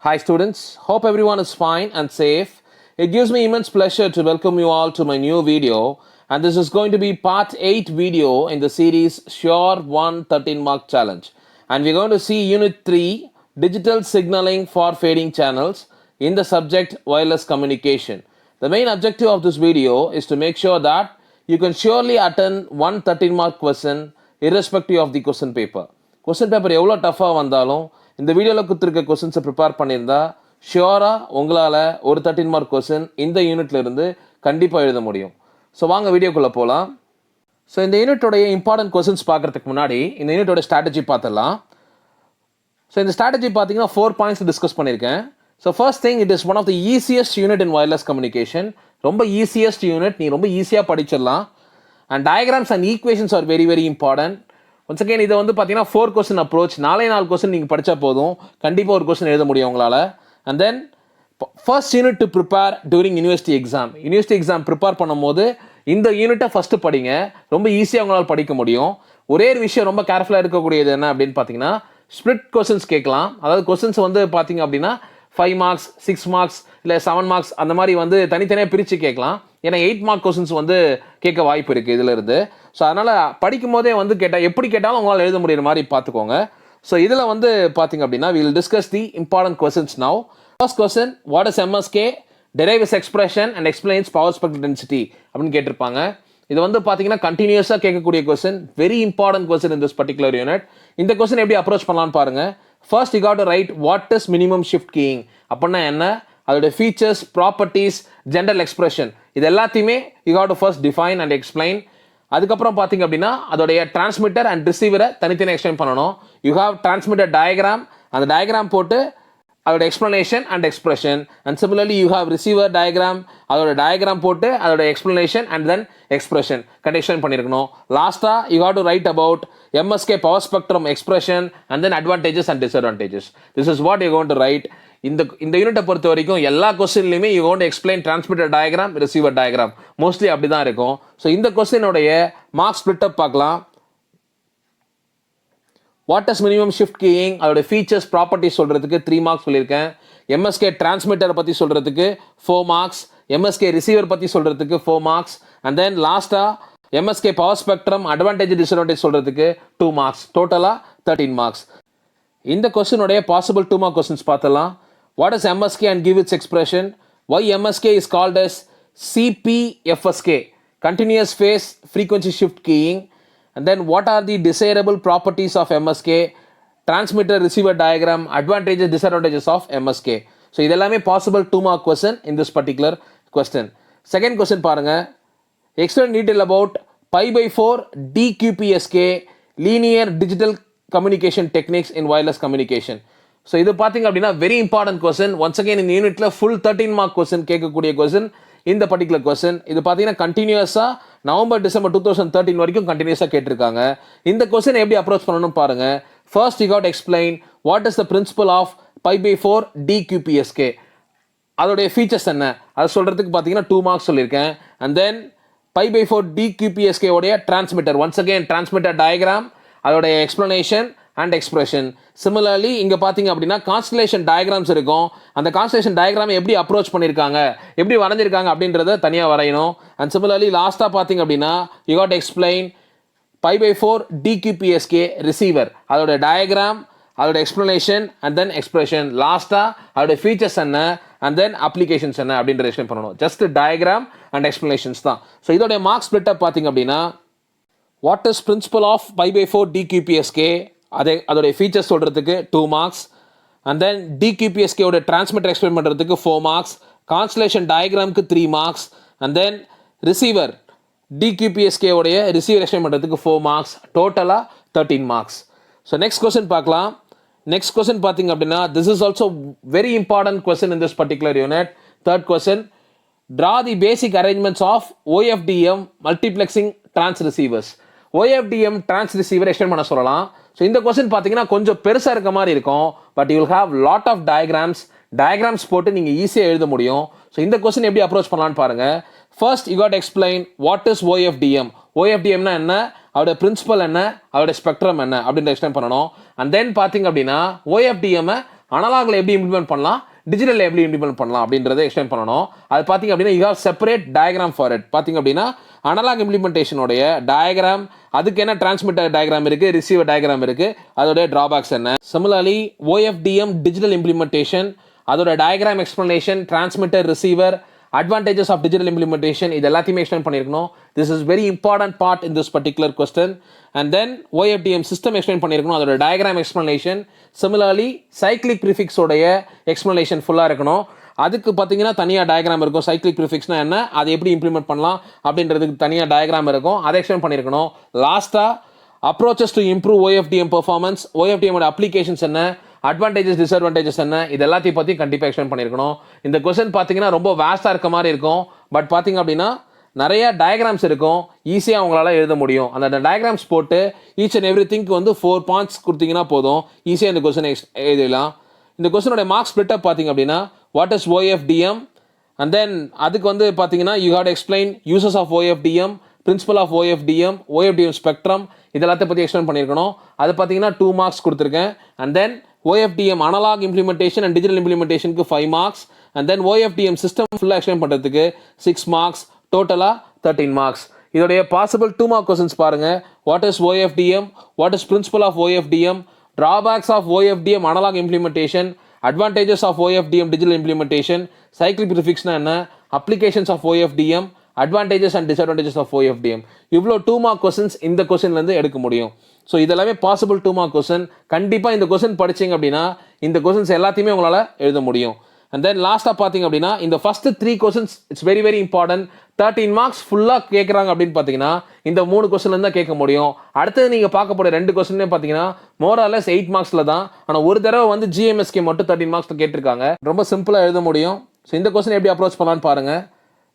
Hi students, hope everyone is fine and safe. It gives me immense pleasure to welcome you all to my new video, and this is going to be part 8 video in the series Sure 113 Mark Challenge. And we're going to see Unit 3 Digital Signaling for Fading Channels in the subject Wireless Communication. The main objective of this video is to make sure that you can surely attend 113 mark question irrespective of the question paper. Question paper எவ்வளோ டஃபாக வந்தாலும் இந்த வீடியோவில் கொடுத்துருக்க கொஸ்டின்ஸை prepare பண்ணியிருந்தா ஷியோராக உங்களால் ஒரு 13 mark question இந்த யூனிட்ல இருந்து கண்டிப்பாக எழுத முடியும். ஸோ வாங்க வீடியோக்குள்ளே போகலாம். ஸோ இந்த யூனிட்டோடைய இம்பார்ட்டன்ட் கொஸ்டின்ஸ் பார்க்குறதுக்கு முன்னாடி இந்த யூனிட்டோட ஸ்ட்ராட்டஜி பார்த்துடலாம். ஸோ இந்த ஸ்ட்ராட்டஜி பார்த்தீங்கன்னா 4 பாயிண்ட்ஸ் டிஸ்கஸ் பண்ணியிருக்கேன். So first thing, it is one of the easiest unit in wireless communication. ரொம்ப ஈஸியஸ்ட் யூனிட், நீ ரொம்ப ஈஸியாக படிச்சிடலாம். And diagrams and equations are very very important. Once again இதை வந்து பார்த்தீங்கன்னா 4 கொஸ்டின் அப்ரோச், 4 கொஸ்டின் நீங்கள் படித்தா போதும், கண்டிப்பாக ஒரு கொஸ்டின் எழுத முடியும் உங்களால். And then first unit to prepare during university exam prepare பண்ணும்போது இந்த யூனிட்டை ஃபஸ்ட்டு படிங்க, ரொம்ப ஈஸியாக உங்களால் படிக்க முடியும். ஒரே ஒரு விஷயம் ரொம்ப கேர்ஃபுல்லாக இருக்கக்கூடியது என்ன அப்படின்னு பார்த்தீங்கன்னா, ஸ்பிளிட் கொஸ்டின்ஸ் கேட்கலாம். அதாவது கொஸ்டின்ஸ் வந்து பார்த்தீங்க அப்படின்னா 5 மார்க்ஸ் 6 மார்க்ஸ் இல்லை 7 மார்க்ஸ் அந்த மாதிரி வந்து தனித்தனியாக பிரித்து கேட்கலாம். ஏன்னா 8 மார்க் கொஸ்டின்ஸ் வந்து கேட்க வாய்ப்பு இருக்குது இதில் இருந்து. ஸோ அதனால் படிக்கும் போதே வந்து எப்படி கேட்டாலும் உங்களால் எழுத முடியுற மாதிரி பார்த்துக்கோங்க. ஸோ இதில் வந்து பார்த்தீங்க அப்படின்னா we will discuss the important questions now. First question, what is MSK? Derives expression and explains power spectral density அப்படின்னு கேட்டிருப்பாங்க. இது வந்து பார்த்தீங்கன்னா கண்டினியூஸாக கேட்கக்கூடிய question, very important question in this particular unit. இந்த கொஸ்டின் எப்படி அப்ரோச் பண்ணலான்னு பாருங்கள். First you got to write what is minimum shift keying அப்படின்னா என்ன, அதோட ஃபீச்சர்ஸ், ப்ராப்பர்ட்டிஸ், ஜென்ரல் எக்ஸ்பிரஷன், இது எல்லாத்தையுமே you got to first define and explain. அதுக்கப்புறம் பார்த்தீங்க அப்படின்னா அதோடைய டிரான்ஸ்மிட்டர் அண்ட் ரிசீவரை தனித்தனியாக எக்ஸ்பிளைன் பண்ணணும். யூ ஹாவ் டிரான்ஸ்மிட்டர் டயக்ராம், அந்த டயக்ராம் போட்டு அதோட explanation and expression. And similarly you have receiver diagram, அதோட டயக்ராம் போட்டு அதோட explanation and then expression condition பண்ணியிருக்கணும். லாஸ்ட்டாக you have to write about MSK power spectrum expression and then advantages and disadvantages. This is what you going to write. இந்த யூனிட்டை பொறுத்த வரைக்கும் எல்லா கொஸ்டின்லையுமே you going to explain transmitter diagram, receiver diagram, mostly அப்படி தான் இருக்கும். ஸோ இந்த கொஸ்டினுடைய மார்க் ஸ்பிளிட் அப் பார்க்கலாம். What is minimum shift keying, அதோட ஃபீச்சர்ஸ், ப்ராப்பர்ட்டிஸ் சொல்கிறதுக்கு 3 மார்க்ஸ் சொல்லியிருக்கேன். எம்எஸ்கே டிரான்ஸ்மிட்டரை பற்றி சொல்கிறதுக்கு 4 மார்க்ஸ், எம்எஸ்கே ரிசீவர் பற்றி சொல்கிறதுக்கு 4 மார்க்ஸ், அண்ட் தென் லாஸ்ட்டாக MSK power spectrum advantage disadvantage சொல்கிறதுக்கு 2 மார்க்ஸ், டோட்டலாக 13 மார்க்ஸ். இந்த கொஸ்டினுடைய பாசிபிள் 2 மார்க் கொஸ்டின்ஸ் பார்த்தலாம். What is MSK and give its expression, why MSK is called as CPFSK, continuous phase frequency shift keying. And then what are the desirable properties of MSK, transmitter receiver diagram, advantages disadvantages of MSK. So இதெல்லாமே possible 2 mark question in this particular question. Second question பாருங்க, explain detail about pi/4 DQPSK linear digital communication techniques in wireless communication. So இது பார்த்தீங்க அப்படின்னா very important question. Once again இந்த யூனிட்ல full 13 mark question கேட்கக்கூடிய question இந்த particular question. இது பார்த்தீங்கன்னா கண்டினியூஸாக நவம்பர் டிசம்பர் 2013 வரைக்கும் கண்டினியூஸாக கேட்டிருக்காங்க. இந்த கொஸ்டின் எப்படி அப்ரோச் பண்ணணும்னு பாருங்க. First you got explain what is the principle of pi/4 DQPSK, அதோடைய ஃபீச்சர்ஸ் என்ன, அதை சொல்கிறதுக்கு பார்த்தீங்கன்னா 2 மார்க்ஸ் சொல்லியிருக்கேன். அண்ட் தென் pi/4 DQPSK உடைய transmitter, once again transmitter diagram, அதோடைய எக்ஸ்பிளனேஷன் அண்ட் எக்ஸ்பிரஷன். சிமிலர்லி இங்கே பார்த்தீங்க அப்படின்னா கான்ஸ்டலேஷன் டயக்ராம்ஸ் இருக்கும். அந்த கான்ஸ்டலேஷன் டயக்ராம் எப்படி அப்ரோச் பண்ணியிருக்காங்க, எப்படி வரைஞ்சிருக்காங்க அப்படின்றத தனியாக வரையணும். அண்ட் சிமிலர்லி லாஸ்ட்டாக பார்த்தீங்க அப்படின்னா you got explain pi/4 DQPSK receiver, அதோட டயக்ராம், அதோட எக்ஸ்பிளனேஷன் அண்ட் தென் எக்ஸ்பிரஷன். லாஸ்ட்டாக அதோட ஃபீச்சர்ஸ் என்ன அண்ட் தென் அப்ளிகேஷன்ஸ் என்ன அப்படின்ற எக்ஸ்பிளைன் பண்ணணும். ஜஸ்ட் டயக்ராம் அண்ட் எக்ஸ்பிளனேஷன்ஸ் தான். ஸோ இதோடைய மார்க்ஸ் ஸ்பிளிட் அப் பார்த்தீங்க அப்படின்னா what is principle of pi/4 DQPSK, அதோடைய ஃபீச்சர்ஸ் சொல்கிறதுக்கு 2 மார்க்ஸ். அண்ட் தென் டிகிபிஎஸ்கேயோட டிரான்ஸ்மிட்டர் எக்ஸ்பிளைன் பண்ணுறதுக்கு 4 மார்க்ஸ், கான்ஸ்டலேஷன் டயக்ராமுக்கு 3 மார்க்ஸ், அண்ட் தென் ரிசீவர் டிகிபிஎஸ்கேயோடைய ரிசீவர் எக்ஸ்பிளைன் பண்ணுறதுக்கு 4 மார்க்ஸ், டோட்டலாக 13 மார்க்ஸ். ஸோ நெக்ஸ்ட் கொஸ்டின் பார்க்கலாம். நெக்ஸ்ட் கொஸ்டின் பார்த்தீங்க அப்படின்னா this is also very important question in this particular unit. Third question, draw the basic arrangements of OFDM multiplexing trans receivers. OFDM trans receiver explain பண்ண சொல்லலாம். So இந்த question பார்த்தீங்கன்னா கொஞ்சம் பெருசாக இருக்க மாதிரி இருக்கும், but you will have lot of diagrams போட்டு நீங்கள் ஈஸியாக எழுத முடியும். ஸோ இந்த கொஸ்டின் எப்படி அப்ரோச் பண்ணலான்னு பாருங்கள். First you got explain what is OFDM, OFDMனா என்ன, அதோட பிரின்சிபல் என்ன, அதோட ஸ்பெக்ட்ரம் என்ன அப்படின்ற எக்ஸ்பிளைன் பண்ணணும். அண்ட் தென் பார்த்தீங்க அப்படின்னா OFDM அனலாக்ல எப்படி இம்ப்ளிமெண்ட் பண்ணலாம், டிஜிட்டல் எப்படி இம்ப்ளிமெண்ட் பண்ணலாம் அப்படின்றத எக்ஸ்பிளைன் பண்ணணும். அது பார்த்தீங்க அப்படின்னா you have separate diagram for it. பார்த்தீங்க அப்படின்னா அனலாக் இம்ப்ளிமெண்டேஷனுடைய டயக்ராம், அதுக்கு என்ன டிரான்ஸ்மிட்டர் டயக்ராம் இருக்கு, ரிசீவர் டயக்ராம் இருக்கு, அதோட டிராபேக்ஸ் என்ன. சிமிலர்லி OFDM டிஜிட்டல் இம்ப்ளிமெண்டேஷன், அதோட diagram explanation, transmitter receiver, advantages of digital implementation, இது எல்லாத்தையுமே எக்ஸ்பிளைன் பண்ணியிருக்கணும். This is very important part in this particular question. And then OFDM system explain பண்ணியிருக்கணும், அதோட diagram explanation. Similarly cyclic prefix உடைய explanation ஃபுல்லாக இருக்கணும். அதுக்கு பார்த்தீங்கன்னா தனியாக டயக்ராம் இருக்கும். சைக்ளிக் ப்ரிஃபிக்ஸ்னா என்ன, அதை எப்படி இம்ப்ளிமெண்ட் பண்ணலாம் அப்படின்றதுக்கு தனியாக டயக்ராம் இருக்கும், அதை எக்ஸ்பிளைன் பண்ணியிருக்கணும். லாஸ்ட்டாக approaches to improve OFDM performance, OFDM applications என்ன, அட்வான்டேஜஸ் டிஸ்அட்வான்டேஜஸ் என்ன, இது எல்லாத்தையும் பற்றி கண்டிப்பாக எக்ஸ்பிளைன் பண்ணியிருக்கணும். இந்த கொஸ்டின் பார்த்தீங்கன்னா ரொம்ப வேஸ்ட்டாக இருக்க மாதிரி இருக்கும். பட் பார்த்தீங்க அப்படின்னா நிறைய டயக்ராம்ஸ் இருக்கும், ஈஸியாக அவங்களால எழுத முடியும். அந்த டயக்ராம்ஸ் போட்டு ஈச் அண்ட் எவ்ரி திங்க் வந்து 4 பாயிண்ட்ஸ் கொடுத்தீங்கன்னா போதும், ஈஸியாக இந்த கொஸ்டினை எழுதலாம். இந்த கொஸ்டினோட மார்க்ஸ் ஸ்பிளிட்டப் பார்த்தீங்க அப்படின்னா what is OFDM, and then அதுக்கு வந்து பார்த்தீங்கன்னா you have to explain uses of OFDM, principle of OFDM spectrum, இதெல்லாத்தையும் பற்றி எக்ஸ்பிளைன் பண்ணியிருக்கணும். அது பார்த்தீங்கன்னா 2 மார்க்ஸ் கொடுத்துருக்கேன். And then OFDM analog implementation and digital இம்ப்ளிமெண்டேஷனுக்கு 5 marks. And then OFDM system ஃபுல்லாக எக்ஸ்பிளைன் பண்ணுறதுக்கு 6 மார்க்ஸ், டோட்டலாக 13 மார்க்ஸ். இதோடைய பாசிபிள் 2 மார்க் கொஸ்டின்ஸ் பாருங்க. What is OFDM, what is principle of OFDM, drawbacks of OFDM analog implementation, advantages of OFDM digital implementation, cyclic prefix na enna, applications of OFDM, advantages and disadvantages of OFDM. இவ்வளோ 2 mark questions இந்த கொஸ்டின்லேருந்து எடுக்க முடியும். So இதெல்லாமே possible 2 mark question. கண்டிப்பாக இந்த question படிச்சிங்க அப்படின்னா இந்த questions எல்லாத்தையுமே உங்களால் எழுத முடியும். அண்ட் தென் லாஸ்ட்டாக பார்த்தீங்க அப்படின்னா இந்த first 3 questions it's very very important. 13 marks ஃபுல்லாக கேட்குறாங்க அப்படின்னு பார்த்தீங்கன்னா இந்த 3 கொஸ்டின்லேருந்து தான் கேட்க முடியும். அடுத்தது நீங்கள் பார்க்க போகிற 2 கொஸ்டினே பார்த்தீங்கன்னா மோராலஸ் 8 மார்க்ஸில் தான். ஆனால் ஒரு தடவை வந்து GMSK மட்டும் 13 மார்க்ஸில் கேட்டிருக்காங்க. ரொம்ப சிம்பிளாக எழுத முடியும். ஸோ இந்த கொஸ்டின் எப்படி அப்ரோச் பண்ணலான்னு பாருங்கள்.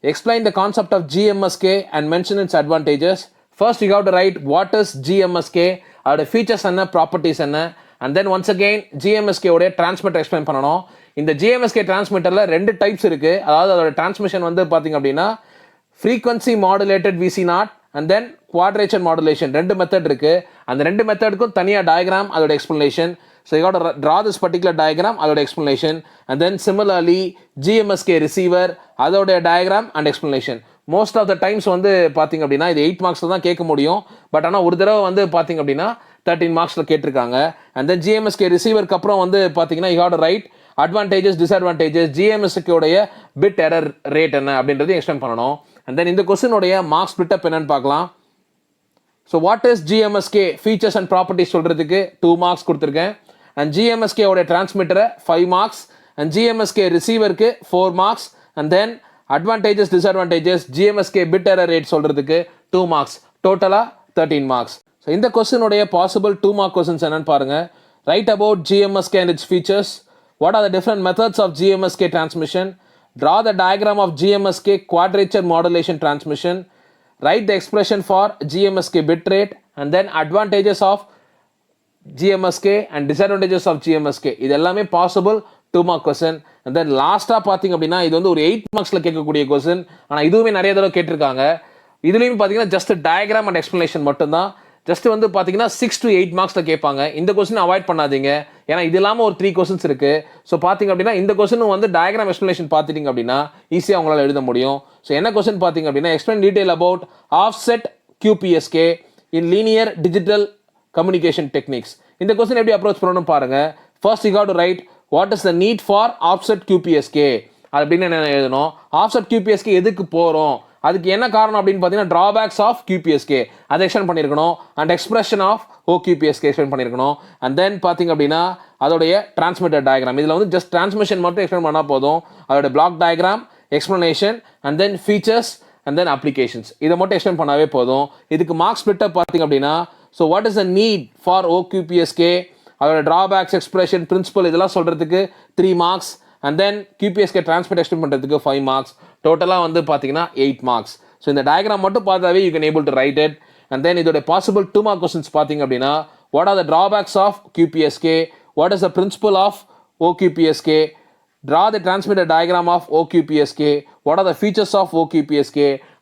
Explain the concept of GMSK and mention its advantages. First you have to write what is GMSK, அதோட features என்ன, properties என்ன, and then once again GMSK உடைய transmitter explain பண்ணணும். இந்த GMSK transmitterல 2 types இருக்கு. அதாவது அதோட transmission வந்து பார்த்தீங்க அப்படின்னா frequency modulated VC0 and then quadrature modulation, 2 method இருக்கு. அந்த 2 மெத்தடுக்கும் தனியாக டயக்ராம், அதோட explanation. So you got to draw this particular diagram, அதோட explanation, and then similarly GMSK receiver, அதோட diagram and explanation. Most of the times வந்து பார்த்தீங்க அப்படின்னா இது 8 மார்க்ஸில் தான் கேட்க முடியும். பட் ஆனால் ஒரு தடவை வந்து பார்த்தீங்க அப்படின்னா 13 மார்க்ஸில் கேட்டிருக்காங்க. and then GMSK receiverக்கு அப்புறம் வந்து பார்த்தீங்கன்னா you got to write advantages, disadvantages, GMSK உடைய bit error rate என்ன அப்படின்றது எக்ஸ்பிளைன் பண்ணணும். and then இந்த கொஸ்டினுடைய மார்க்ஸ் ஸ்பிளிட் அப் என்னன்னு பார்க்கலாம். So what is GMSK features and properties சொல்கிறதுக்கு 2 மார்க்ஸ் கொடுத்துருக்கேன். and GMSK உடைய டிரான்ஸ்மிட்டரை 5 மார்க்ஸ், and GMSK ரிசீவருக்கு 4 marks, and then advantages, disadvantages, GMSK bit error rate சொல்கிறதுக்கு 2 மார்க்ஸ், டோட்டலாக 13 மார்க்ஸ். ஸோ இந்த கொஸ்டினுடைய பாசிபிள் 2 மார்க் கொஸ்டின்ஸ் என்னன்னு பாருங்கள். Right about GMSK and its features. What are the different methods of GMSK transmission? Draw the diagram of GMSK quadrature modulation transmission. Write the expression for GMSK bit rate, and then advantages of GMSK and disadvantages of GMSK. இது எல்லாமே possible 2 mark question. and then லாஸ்ட்டாக பார்த்தீங்க அப்படின்னா இது வந்து ஒரு 8 மார்க்ஸில் கேட்கக்கூடிய question. ஆனால் இதுவுமே நிறைய தடவை கேட்டிருக்காங்க. இதுலேயும் பார்த்தீங்கன்னா ஜஸ்ட் டயக்ராம் அண்ட் எக்ஸ்பிளனேஷன் மட்டும்தான். ஜஸ்ட் வந்து பார்த்தீங்கன்னா 6 to 8 மார்க்ஸில் கேட்பாங்க. இந்த கொஸ்டின் அவாய்ட் பண்ணாதீங்க, ஏன்னா இது இல்லாமல் ஒரு 3 கொஸ்டின்ஸ் இருக்குது. ஸோ பார்த்தீங்க அப்படின்னா இந்த கொஸ்டின் வந்து டயக்ராம் எக்ஸ்பிளனேஷன் பார்த்துட்டிங்க அப்படின்னா ஈஸியாக அவங்களால எழுத முடியும். ஸோ என்ன கொஸ்டின் பார்த்தீங்க அப்படின்னா explain detail about offset QPSK in linear digital communication techniques. இந்த கொஸ்டின் எப்படி அப்ரோச் பண்ணணும் பாருங்க. First you have to write what is the need for offset QPSK அப்படின்னு என்ன எழுதணும். ஆஃப்செட் QPSK எதுக்கு போகிறோம், அதுக்கு என்ன காரணம் அப்படின்னு பார்த்தீங்கன்னா drawbacks ஆஃப் QPSK அதை எக்ஸ்பிளைன் பண்ணியிருக்கணும். And expression of OQPSK explain பண்ணியிருக்கணும். அண்ட் தென் பார்த்தீங்க அப்படின்னா அதோடைய டிரான்ஸ்மிட்டர் டயக்ராம், இதில் வந்து ஜஸ்ட் டிரான்ஸ்மிஷன் மட்டும் எக்ஸ்பிளைன் பண்ணால் போதும். அதோட block diagram, explanation, and then features, and then applications, இதை மட்டும் எக்ஸ்பிளைன் பண்ணாவே போதும். இதுக்கு மார்க்ஸ் ஸ்பிளிட் பார்த்தீங்க அப்படின்னா so what is the need for OQPSK, அதோட drawbacks, எக்ஸ்பிரஷன், பிரின்சிபல் இதெல்லாம் சொல்கிறதுக்கு 3 marks, and then QPSK transmit explain பண்ணுறதுக்கு 5 மார்க்ஸ், டோட்டலாக வந்து பார்த்தீங்கன்னா 8 மார்க்ஸ். ஸோ இந்த டயக்ராம் மட்டும் பார்த்தாவே you can able to write it. And then இதோட பாசிபிள் 2 மார்க் கொஸ்டின்ஸ் பார்த்தீங்க அப்படின்னா what are the drawbacks of QPSK, what is the principle of OQPSK, draw the transmitter diagram of OQPSK, what are the features of OQPSK,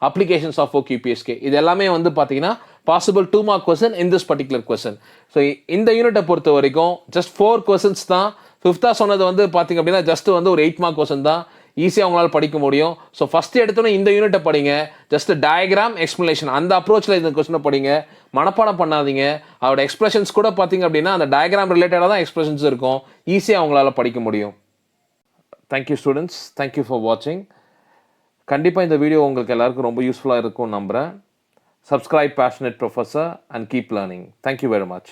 applications of OQPSK. இது எல்லாமே வந்து பார்த்தீங்கன்னா possible 2 mark question in this particular question. So இந்த யூனிட்டை பொறுத்த வரைக்கும் just 4 questions தான். ஃபிஃப்த்தாக சொன்னது வந்து பார்த்தீங்க அப்படின்னா ஜஸ்ட் வந்து ஒரு 8 மார்க் கொஸ்டின் தான், ஈஸியாக அவங்களால படிக்க முடியும். ஸோ ஃபஸ்ட்டு எடுத்தோன்னே இந்த யூனிட்டை படிங்க, ஜஸ்ட் டயக்ராம் எக்ஸ்பிளனேஷன் அந்த அப்ரோச்சில் இந்த கொஸ்டினை படிங்க, மனப்பாடம் பண்ணாதீங்க. அவரோட எக்ஸ்பிரஷன்ஸ் கூட பார்த்தீங்க அப்படின்னா அந்த டயக்ராம் ரிலேட்டடாக தான் எக்ஸ்பிரஷன்ஸ் இருக்கும், ஈஸியாக அவங்களால படிக்க முடியும். தேங்க்யூ ஸ்டூடெண்ட்ஸ், தேங்க்யூ ஃபார் வாட்சிங். கண்டிப்பாக இந்த வீடியோ உங்களுக்கு எல்லாருக்கும் ரொம்ப யூஸ்ஃபுல்லாக இருக்கும்னு நம்புகிறேன். Subscribe Passionate Professor and keep learning. Thank you very much.